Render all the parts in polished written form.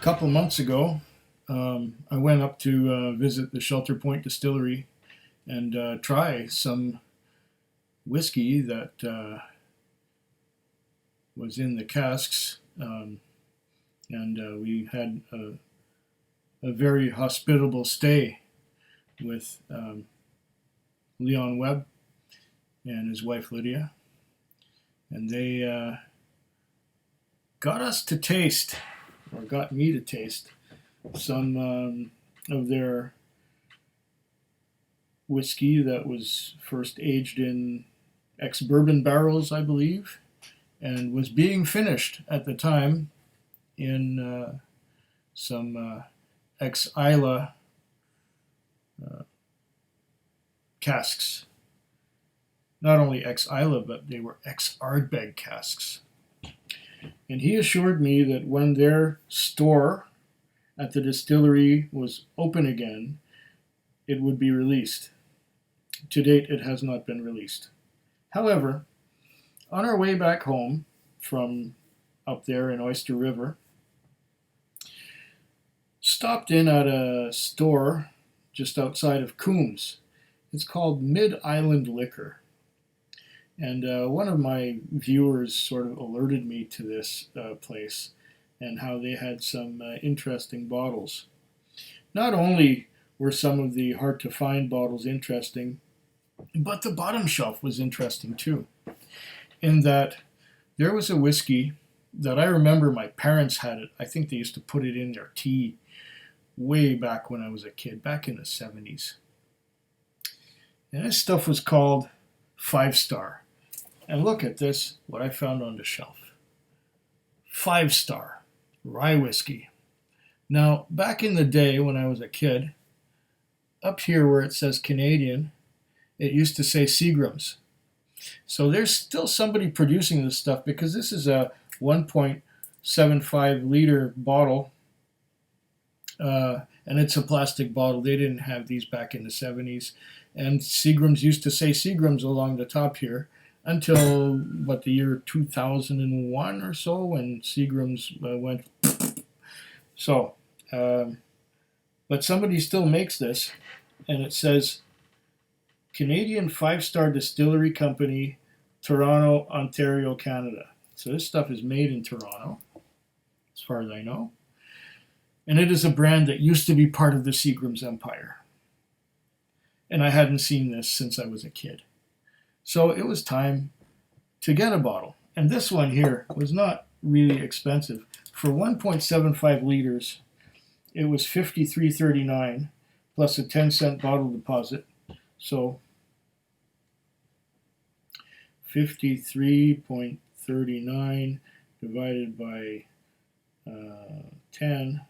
couple months ago, I went up to visit the Shelter Point Distillery and try some whiskey that was in the casks. And we had a very hospitable stay with Leon Webb and his wife Lydia. And they got us to taste, or got me to taste, some of their whiskey that was first aged in ex-bourbon barrels, I believe, and was being finished at the time in some ex-Isla casks. Not only ex-Isla, but they were ex-Ardbeg casks. And he assured me that when their store at the distillery was open again, it would be released. To date, it has not been released. However, on our way back home from up there in Oyster River, stopped in at a store just outside of Coombs. It's called Mid-Island Liquor. And one of my viewers sort of alerted me to this place and how they had some interesting bottles. Not only were some of the hard-to-find bottles interesting, but the bottom shelf was interesting too, in that there was a whiskey that I remember my parents had it. I think they used to put it in their tea way back when I was a kid, back in the 70s. And this stuff was called 5-Star. And look at this, what I found on the shelf. 5-Star rye whiskey. Now, back in the day when I was a kid, up here where it says Canadian, it used to say Seagrams. So there's still somebody producing this stuff, because this is a 1.75 liter bottle, and it's a plastic bottle. They didn't have these back in the 70s. And Seagrams used to say Seagrams along the top here until, the year 2001 or so, when Seagrams went. So, but somebody still makes this, and it says Canadian 5-Star Distillery Company, Toronto, Ontario, Canada. So this stuff is made in Toronto, as far as I know. And it is a brand that used to be part of the Seagrams empire. And I hadn't seen this since I was a kid. So it was time to get a bottle. And this one here was not really expensive. For 1.75 liters, it was $53.39 plus a 10-cent bottle deposit. So 53.39 divided by 10.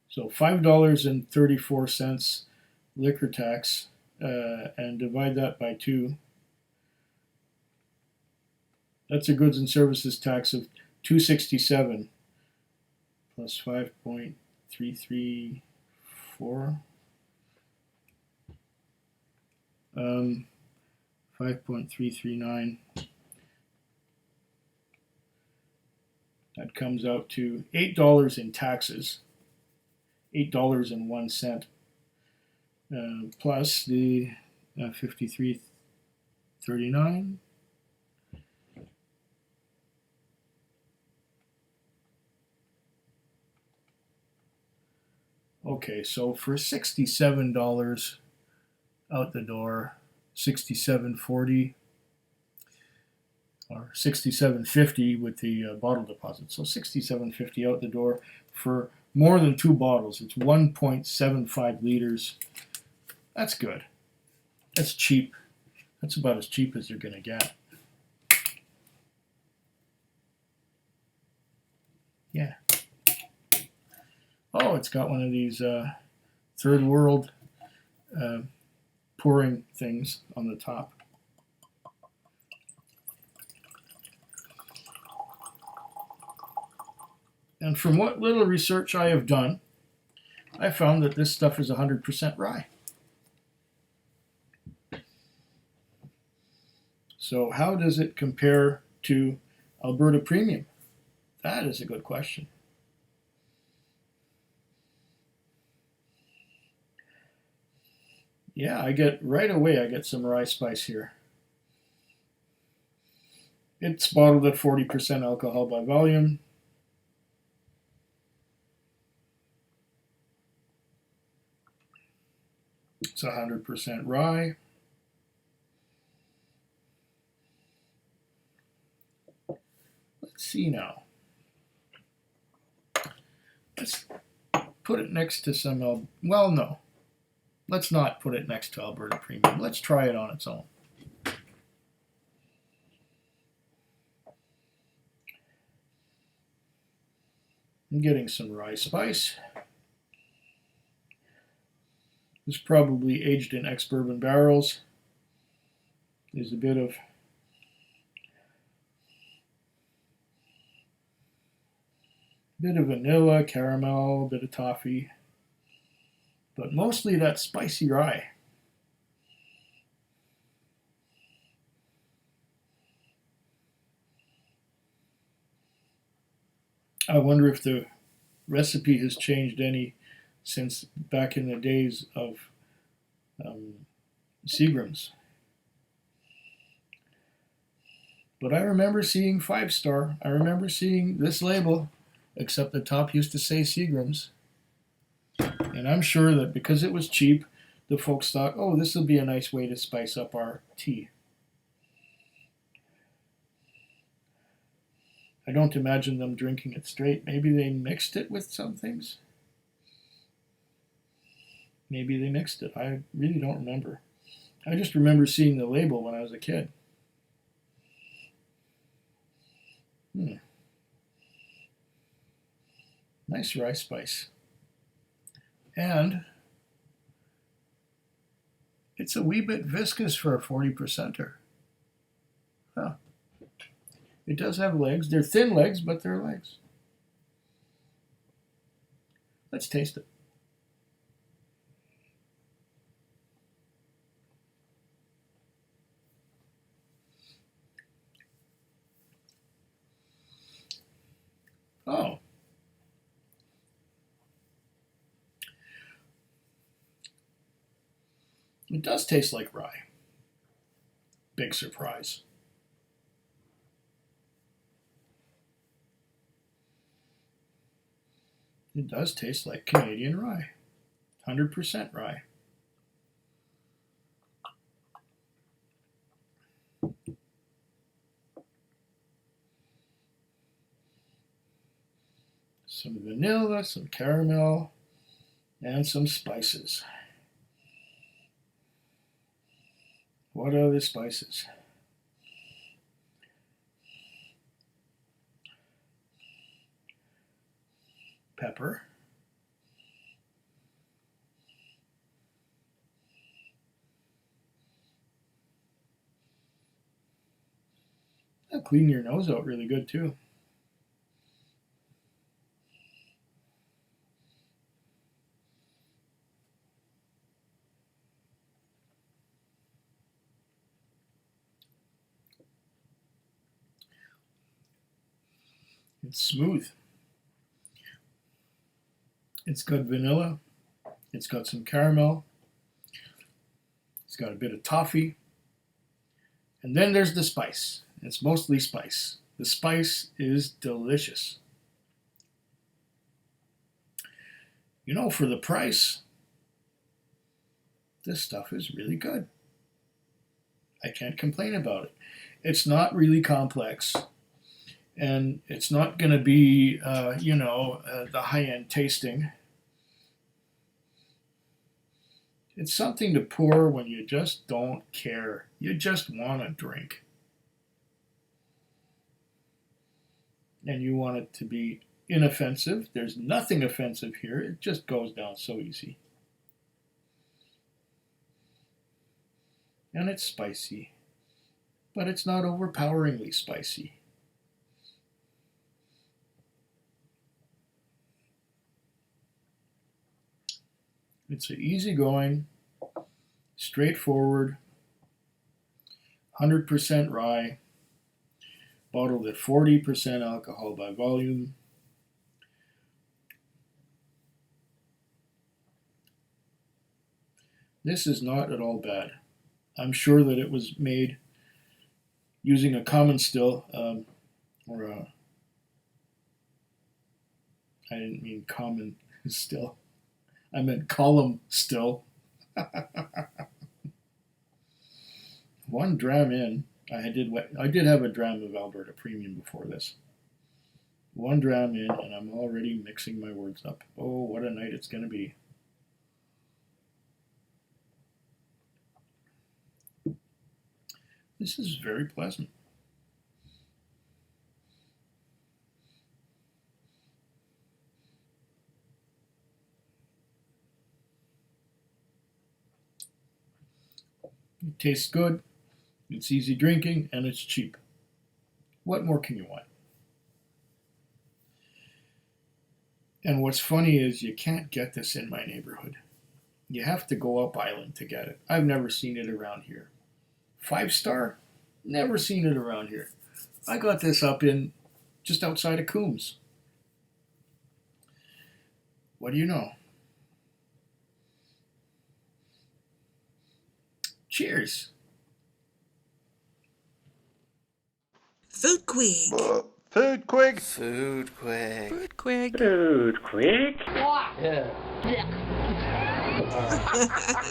So $5.34 liquor tax, and divide that by 2. That's a goods and services tax of $267 plus 5.334. 5.339. That comes out to $8 in taxes, $8.01, plus the 53.39. Okay, so for $67 out the door, $67.40 or $67.50 with the bottle deposit. So $67.50 out the door for more than 2 bottles. It's 1.75 liters. That's good. That's cheap. That's about as cheap as you're going to get. Yeah. Oh, it's got one of these third world pouring things on the top. And from what little research I have done, I found that this stuff is 100% rye. So how does it compare to Alberta Premium? That is a good question. Yeah, I get right away. I get some rye spice here. It's bottled at 40% alcohol by volume. It's 100% rye. Let's see now. Let's put it next to some, well, no. Let's not put it next to Alberta Premium. Let's try it on its own. I'm getting some rye spice. This is probably aged in ex-bourbon barrels. There's a bit of vanilla, caramel, a bit of toffee, but mostly that spicy rye. I wonder if the recipe has changed any since back in the days of Seagrams. But I remember seeing 5-star. I remember seeing this label, except the top used to say Seagrams. And I'm sure that because it was cheap, the folks thought, oh, this will be a nice way to spice up our tea. I don't imagine them drinking it straight. Maybe they mixed it with some things. Maybe they mixed it. I really don't remember. I just remember seeing the label when I was a kid. Nice rye spice. And it's a wee bit viscous for a 40%er. Huh. It does have legs. They're thin legs, but they're legs. Let's taste it. Oh. It does taste like rye. Big surprise. It does taste like Canadian rye. 100% rye. Some vanilla, some caramel, and some spices. What are the spices? Pepper. That'll clean your nose out really good too. It's smooth. It's got vanilla. It's got some caramel. It's got a bit of toffee. And then there's the spice. It's mostly spice. The spice is delicious. You know, for the price, this stuff is really good. I can't complain about it. It's not really complex. And it's not going to be, the high-end tasting. It's something to pour when you just don't care. You just want a drink. And you want it to be inoffensive. There's nothing offensive here. It just goes down so easy. And it's spicy. But it's not overpoweringly spicy. It's an easygoing, straightforward, 100% rye, bottled at 40% alcohol by volume. This is not at all bad. I'm sure that it was made using a common still, or a, I didn't mean common still. I meant column still. 1 dram in, I did have a dram of Alberta Premium before this. 1 dram in, and I'm already mixing my words up. Oh, what a night it's going to be. This is very pleasant. It tastes good, it's easy drinking, and it's cheap. What more can you want? And what's funny is you can't get this in my neighborhood. You have to go up island to get it. I've never seen it around here. 5-star? Never seen it around here. I got this up in just outside of Coombs. What do you know? Cheers. Food Quig. Food Quig. Food Quig. Food Quig. Food Quig. Yeah.